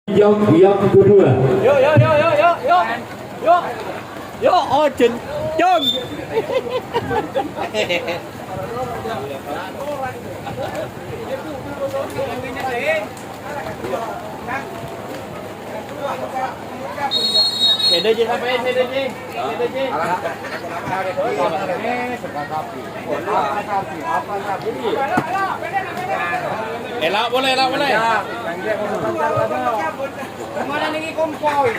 yang kedua. Yo, oh Jun. CDJ sampai CDJ. Elak boleh. Mana nih kompoi?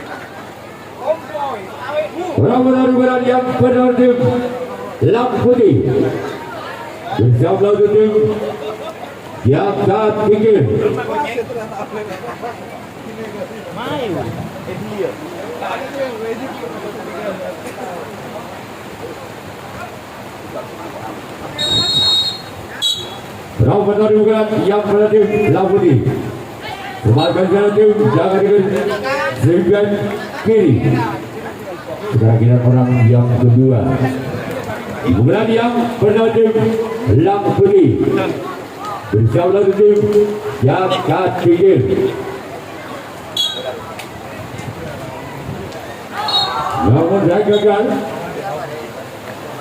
Orang-orang yang penertib Lamputi bersama tim Jaga Tinggi. Orang-orang yang penertib Lamputi Sebagai tim Jaga Tinggi Sebagai kiri. Sekarang orang yang kedua kemudian yang penertib Lamputi bersama tim Jaga Tinggi. Namun saya gagal.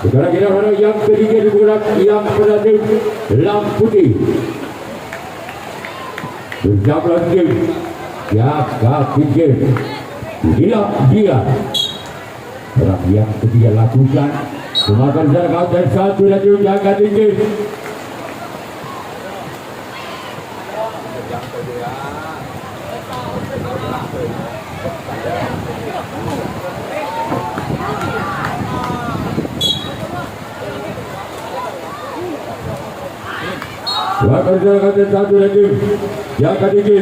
Sekarang orang yang ketiga kemudian yang penertib Lamputi bersama tim Jaga Tinggi. Inilah dia orang yang ketiga lakukan semakan jarak dan satu dari Jaga Tinggi. Semakan jarak dan satu dari Jaga Tinggi.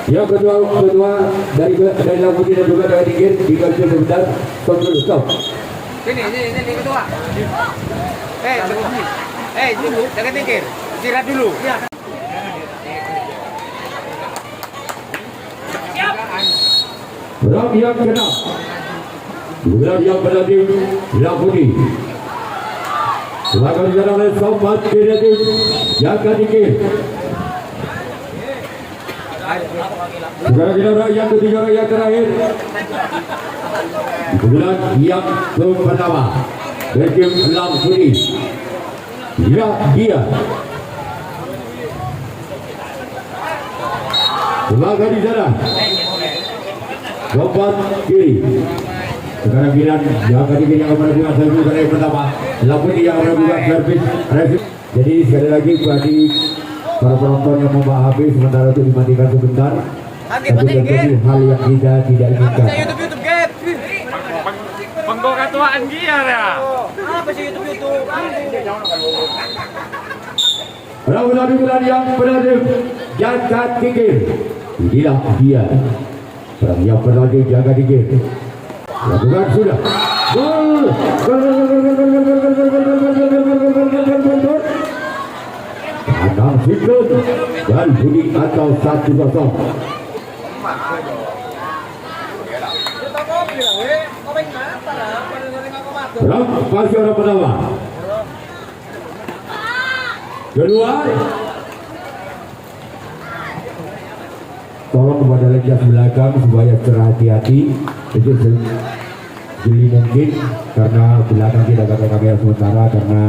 Yang kedua dari Lamputi dan juga dari Tinggi diganti sebentar stop. Ini kedua. Dulu, jangan tinggi. Istirahat dulu. Orang yang kena kemudian yang berlatih Lamputi sebagai jalan sobat kreatif Jaga Tinggi. Sekarang kita yang ketiga yang terakhir kemudian yang pertama dari tim Lamputi dia sebagai di sana sobat kiri. Sekarang giliran Jaga Tinggi yang melakukan servis dari pertama Lamputi yang melakukan servis. Jadi sekali lagi bagi para penonton yang mau habis sementara itu dimatikan sebentar. Tapi terjadi hal yang tidak inginkan. YouTube Gap. Menggo ketuaan giar ya. Apa sih YouTube? Bulan yang berhasil Jaga Tinggi. Inilah dia orang yang berhasil Jaga Tinggi. Lakukan sudah. Gol. Adam Fikret dan Budi atau 1-0. Berapa orang pertama? Kedua, tolong kepada lejas belakang supaya terhati-hati. Itu jeli mungkin karena belakang tidak pakai kamera sementara karena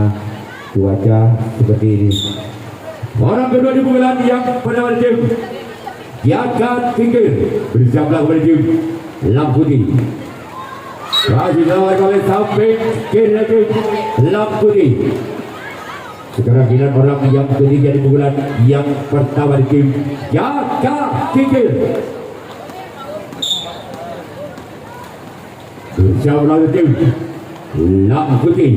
cuaca seperti ini. Orang kedua di pukulan yang pada tim Jaga Tinggi bersama kepada tim Lamputi. Kasih lawan oleh sampai kiri tim Lamputi. Sekarang giliran orang yang ketiga di pukulan yang pertama di tim Jaga Tinggi. Bersama tim Lamputi.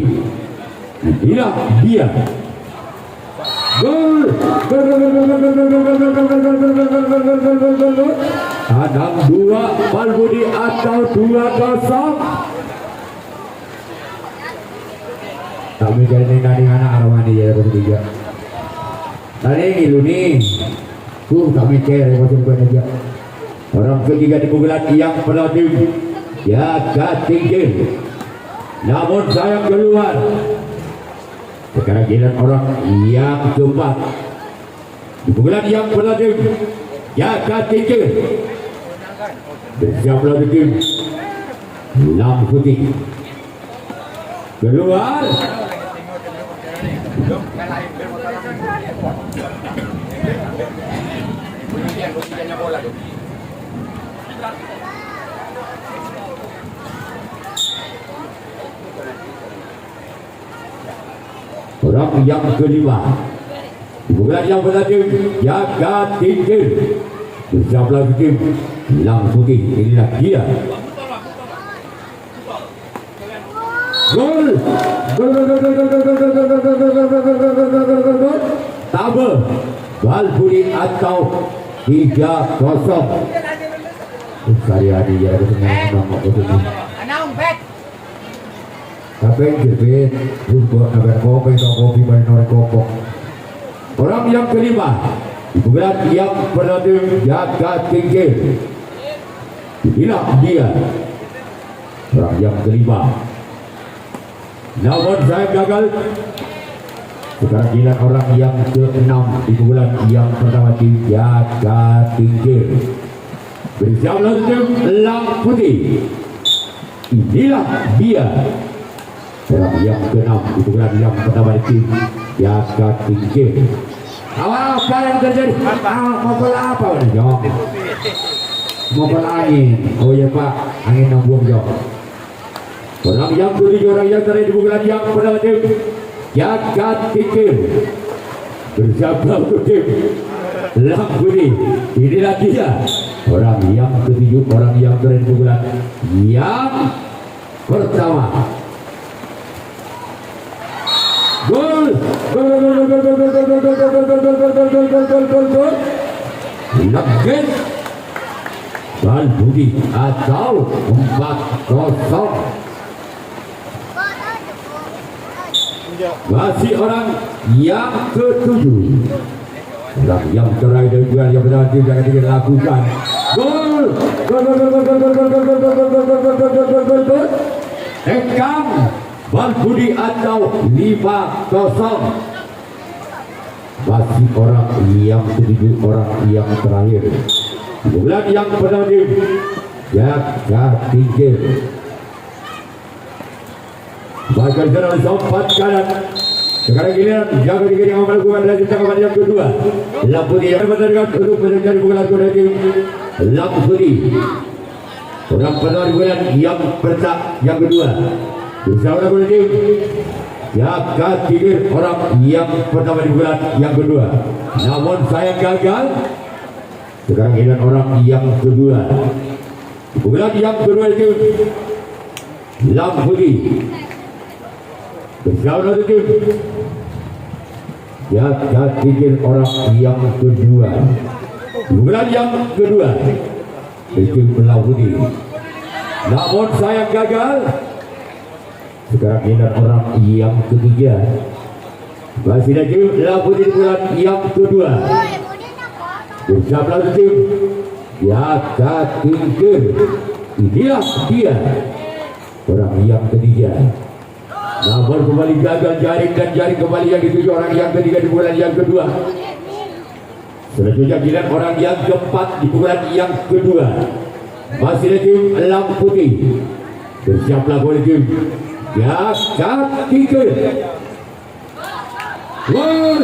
Inilah dia. Gol. Adam 2 Palbudi atau 2-0. Tak mikir nani anak arwani ya ketiga. Tadi ngilu nih. Tak mikir macam mana aja. Orang ketiga di pukulan yang penalti. Jaga tinggi. Namun sayang keluar. Sekarang giliran orang yang keempat. Di pukulan yang penalti. Jaga tinggi. Bersiap lagi. Lam putih. Keluar. Orang yang kelima. Bukan yang berlatih jaga tinggi. Bersiap lagi. Lam putih. Inilah dia. Gol. Tabel Balbudi atau 3-0. Hari-hari ya menang Anong bet? Tapi jerbet Rumput agar kopi main kopok. Orang yang kelima bukan yang berlatih jaga tinggi. Inilah dia. Orang yang kelima. Namun saya gagal. Sekarang giliran orang yang ke-6 di bulan yang pertama jaga tinggi. Bersiap langsung Lam putih. Inilah dia. Orang yang ke-6 di bulan yang pertama di jaga tinggi. Apa yang terjadi? Mau apa? Jawab. Mau angin. Oh ya Pak, angin yang buang jawab. Orang yang ketujuh, orang yang terakhir di bulan yang pertama jaga tinggi. Bersiap tim Lam putih. Inilah dia. Orang yang ketujuh, orang yang terakhir di bulan yang pertama. Gol. Legend Balbudi atau 4-0. Masih orang yang ketujuh. Orang yang terakhir juga yang berarti jangan dilakukan. Gol. Engkang Balbudi atau 5-0. Masih orang yang ketujuh, orang yang terakhir. Bulan yang pertama jaga tinggi. Bahkan jalan sempat kanan. Sekarang giliran jaga tinggi yang melakukan lanjut kepada yang kedua. Lam putih yang bertarung untuk mencari bulan tim Lam putih. Orang pertama di bulan yang pertama yang kedua. Bisa orang tim jaga tinggi orang yang pertama di bulan yang kedua. Namun saya gagal. Sekarang giliran orang yang kedua. Bulan yang kedua itu Lam putih. Bersama itu jaga tinggi orang yang kedua. Bulan yang kedua itu Lam putih. Namun saya gagal. Sekarang giliran orang yang ketiga. Masih lagi Lam putih bulan yang kedua. Bersama itu jaga tinggi. Inilah dia. Orang yang ketiga. Namun kembali gagal jaring dan jaring kembali yang dituju orang yang ketiga di bulan yang kedua. Selanjutnya giliran orang yang keempat di bulan yang kedua. Masih lagi Lam putih. Bersiaplah oleh tim jaga tinggi. Gol.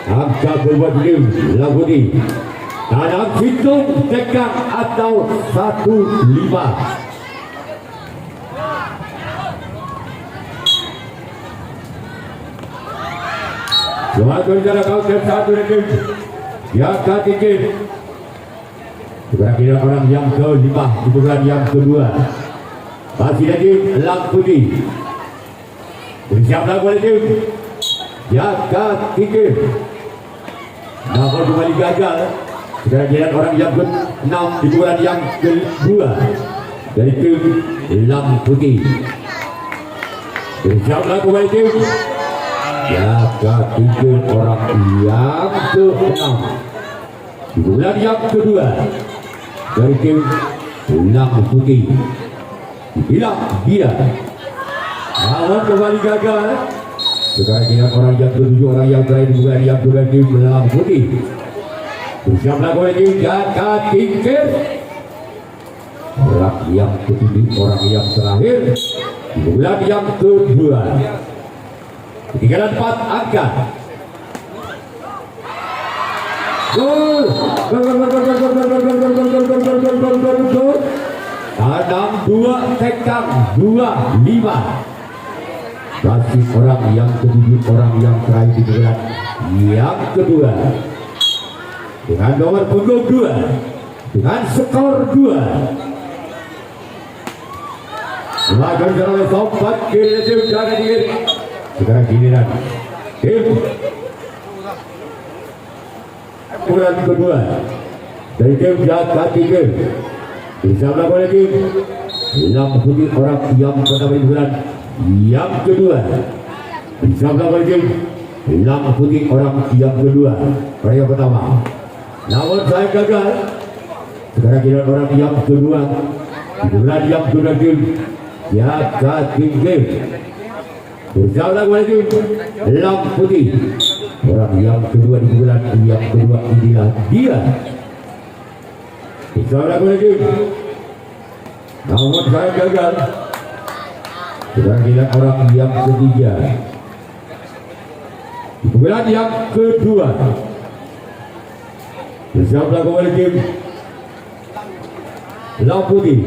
Angka berbuat tim Lam putih. Dalam hitung tegang atau 1-5. Selamat berjalan kau satu tim jaga tinggi. Sekarang orang yang kelima di bulan yang kedua. Masih lagi Lam putih. Bersiaplah oleh tim jaga tinggi. Namun kembali gagal. Sekarang giliran orang yang ke-6 di bulan yang kedua. dari tim Hitam Putih. Bersiaplah kembali tim jaga tinggi orang yang ke-6 di bulan yang kedua dari tim Hitam Putih. Dibilang dia lawan kembali gagal. Sekarang kita orang yang ke-7, orang yang terakhir di bulan yang kedua tim Hitam Putih. Bersiaplah kembali tim jaga tinggi orang yang ke-7, orang yang terakhir di bulan yang kedua. Ketinggalan 4 angka. Gol. Tanam 2 tekang 25. Masih orang yang ke-7, orang yang terakhir di bulan yang kedua. Dengan nomor punggung 2, dengan skor 2. Semakin oleh Sobat kiri tim jaga diri. Sekarang giliran tim bulan kedua dari tim jaga diri. Bisa melakukan tim Hitam Putih orang yang pertama di bulan yang kedua. Bisa melakukan tim Hitam Putih orang yang kedua. Orang yang pertama. Namun saya gagal. Sekarang giliran orang yang kedua di bulan yang kedua tim jaga tinggi. Berjalan lagi Hitam Putih orang yang kedua di bulan yang kedua. Inilah dia. Berjalan lagi namun saya gagal. Sekarang giliran orang yang ketiga di bulan yang kedua. Berjalan lagi Hitam Putih.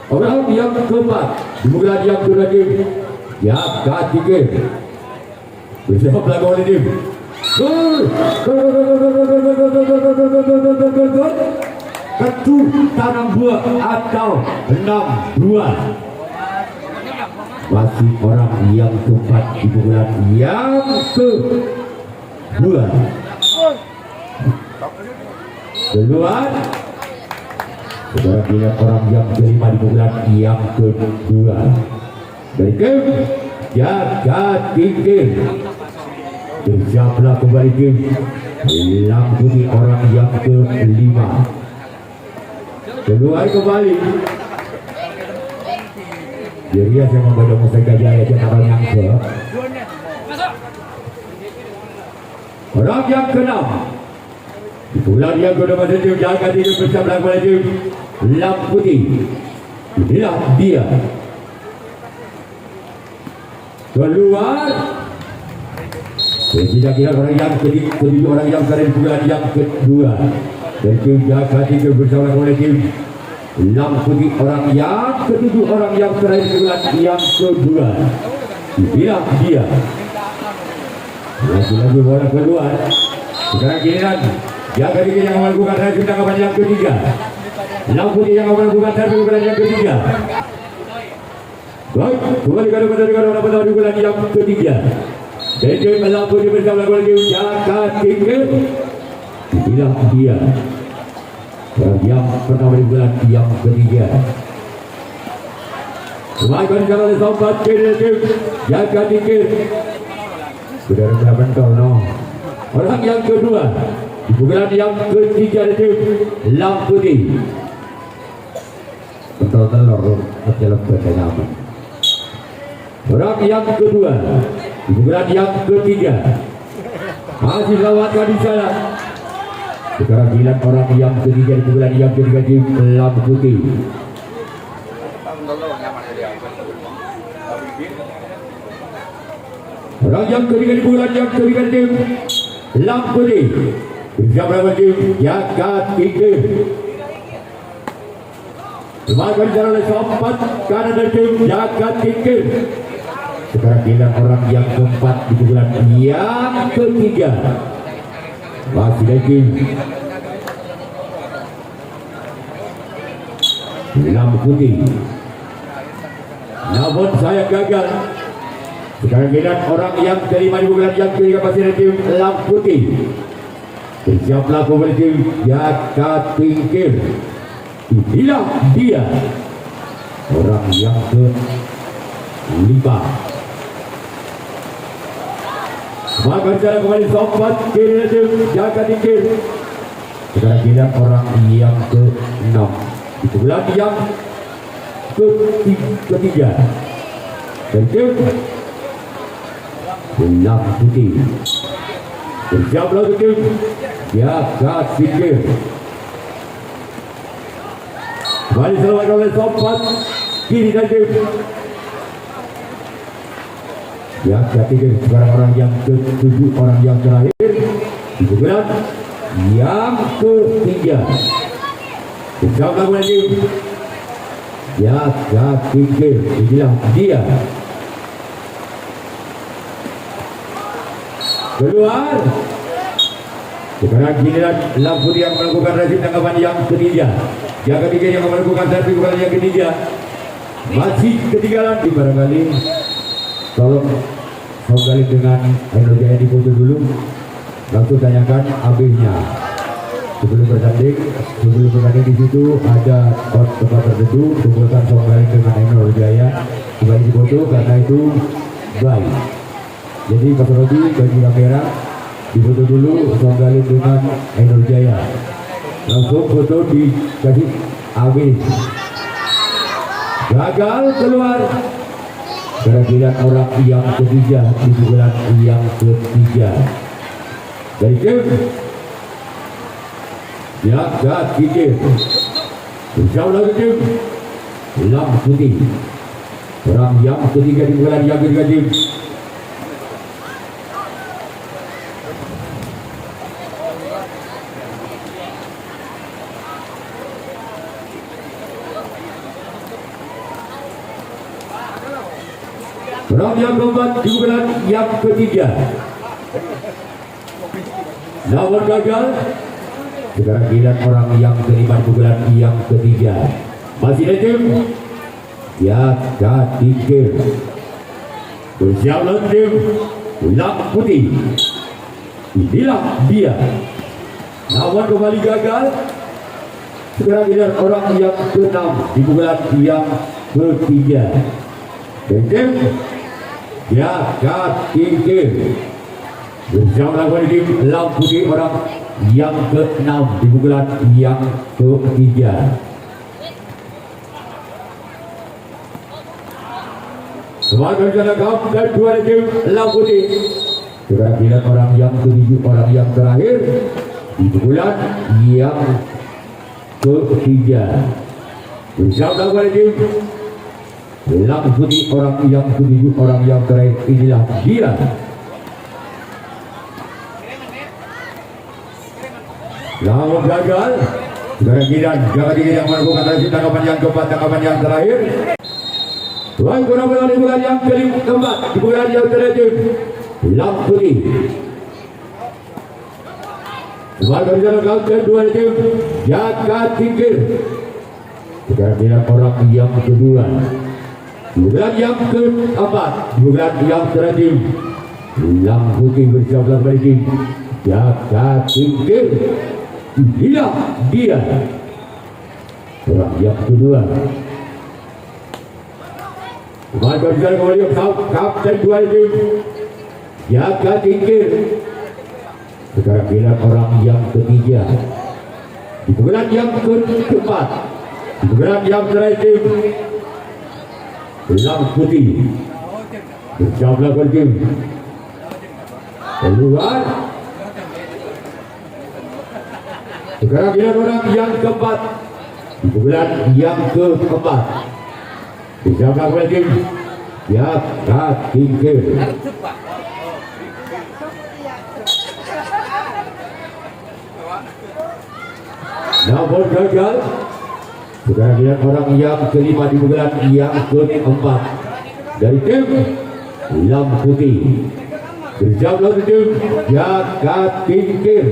Orang yang keempat di bulan yang kedua tim jaga tinggi. Bersama pelakon tim. Gol. Ketu tanam 2 atau 6-2. Masih orang yang keempat di bulan yang kedua. Keluar. Saudara pilihan orang yang kelima di bulan yang kedua dari tim jaga tinggi. Bersiaplah kembali tim Hitam Putih orang yang kelima. Keluar kembali. Jadi saya membaca musik gajah aja kapal yang ke orang yang ke-6 di bulan yang kedua masih tim jaga tinggi. Bersiaplah kembali tim Hitam Putih. Inilah dia. Keluar. Tidak kira orang yang kedua, orang yang terakhir bulan yang kedua. Dan tim jaga tinggi bersama oleh tim Hitam Putih orang yang ketujuh, orang yang terakhir bulan yang kedua. Inilah dia. Lagi-lagi orang keluar. Sekarang giliran jaga tinggi yang melakukan hasil tangkapan yang ketiga. Hitam Putih yang melakukan hasil bulan yang ketiga. Baik, kembali ke depan pada di bulan yang ketiga. Dan tim Hitam Putih bersama lagi jaga tinggi. Inilah dia. Yang pertama di bulan yang ketiga. Semakin kalau sobat kiri tim jaga tinggi. Sudah berapa kau no? Orang yang kedua di bulan yang ketiga di tim Hitam Putih. Telur tercelep berkenyaman. Orang yang kedua di bulan yang ketiga masih lewatkan di sana. Sekarang giliran orang yang ketiga di bulan yang ketiga di Hitam Putih. Orang yang ketiga di bulan yang ketiga di Hitam Putih. Bersama tim jaga tinggi. Semakin jalan oleh sobat karena dari tim jaga tinggi. Sekarang giliran orang yang keempat di bulan yang ketiga. Masih lagi lampu putih. Namun saya gagal. Sekarang giliran orang yang terima di bulan yang ketiga pasti dari tim lampu putih. Bersiaplah kembali tim Jaka Tingkir. Inilah dia orang yang ke-5. Maka cara kembali sobat kiri tim Jaka Tingkir. Sekarang giliran orang yang ke-6 di bulan yang ketiga. Dan tim lampu putih. Bersiaplah tim Jaka Tingkir. Kembali selamat oleh sobat kiri dan tim Jaka Tingkir. Sekarang orang yang ke-7, orang yang terakhir di bulan yang ketiga. Bersiaplah kembali tim Jaka Tingkir. Inilah dia. Keluar. Sekarang giliran lampu yang melakukan razia tangkapan yang ketiga. Jaka Tingkir yang melakukan servis bukan yang ketiga. Masih ketinggalan di barangkali. Tolong kembali dengan Ainul Jaya di foto dulu. Langsung tanyakan AB-nya. Sebelum bertanding di situ ada tempat tertentu. Kumpulkan kembali dengan Ainul Jaya kembali di foto karena itu baik. Jadi Pak Rodi bagi kamera difoto dulu kembali dengan Ainul Jaya. Langsung foto dikasih AB. Gagal keluar. Kehadiran orang yang ketiga di bulan yang ketiga. Dari tim Jaka Tingkir. Insyaallah tim lampu putih. Orang yang ketiga di bulan yang ketiga tim. Orang yang keempat di bulan yang ketiga. Namun gagal. Sekarang giliran orang yang kelima di bulan yang ketiga. Masih ada tim Jaka Tingkir. Bersiaplah tim lampu putih. Inilah dia. Namun kembali gagal. Sekarang giliran orang yang ke-6 di bulan yang ketiga. Dan tim Jaka Tingkir. Bersama lawan tim lampu putih orang yang ke-6 di bulan yang ketiga. Sebagai rencana kaum dan dua tim lampu putih. Sekarang giliran orang yang ke-7, orang yang terakhir di bulan yang ketiga. Bersama lawan tim lampu putih orang yang ke-7, orang yang terakhir. Inilah dia. Namun gagal. Sekarang giliran Jaka Tingkir yang melakukan razia tangkapan yang keempat, tangkapan yang terakhir. Tuan kurang di bulan yang keempat, di bulan yang terakhir. Lampu putih. Sebagai rencana kaum kedua tim Jaka Tingkir. Sekarang giliran orang yang kedua. Di bulan yang keempat, di bulan yang terakhir. Lampu putih bersama tim Jaka Tingkir. Inilah dia orang yang kedua. Kembali berjalan kembali kapten dua tim Jaka Tingkir. Sekarang giliran orang yang ketiga. Di bulan yang keempat, di bulan yang terakhir lampu putih bersama tim keluar. Sekarang giliran orang yang keempat di bulan yang keempat. Bersama tim Jaka Tingkir. Namun gagal. Sekarang giliran orang yang kelima di bulan yang keempat dari tim lampu putih. Bersama tim Jaka Tingkir.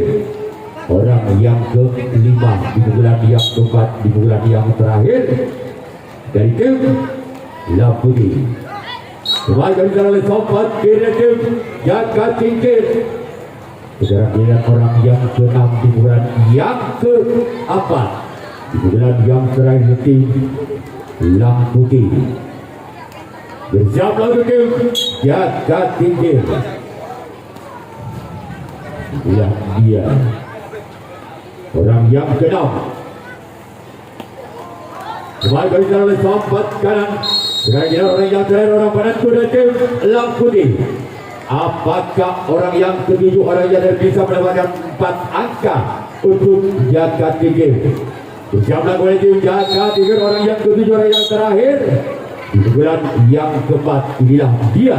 Orang yang kelima di pukulan yang keempat di pukulan yang terakhir dari tim Lamputi. Kembali dari oleh Sobat kiri tim Jaga Tingkir. Kemudian orang yang ke-6 di pukulan yang ke-4 di pukulan yang terakhir tim Lamputi. Bersiap lalu tim Jaga Tingkir. Inilah dia orang yang ke-6. Kembali dari oleh Sobat kanan. Kira-kira orang yang terakhir orang penentu dari tim Lamputi. Apakah orang yang ke-7 orang yang bisa mendapatkan 4 angka untuk Jaga Tingkir? Bersiaplah oleh tim Jaga Tingkir orang yang ke-7 orang yang terakhir di bulan yang ke-4. Inilah dia.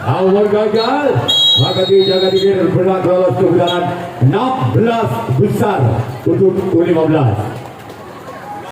Awal gagal, maka tim Jaga Tingkir berhak lolos ke putaran 16 besar untuk U15.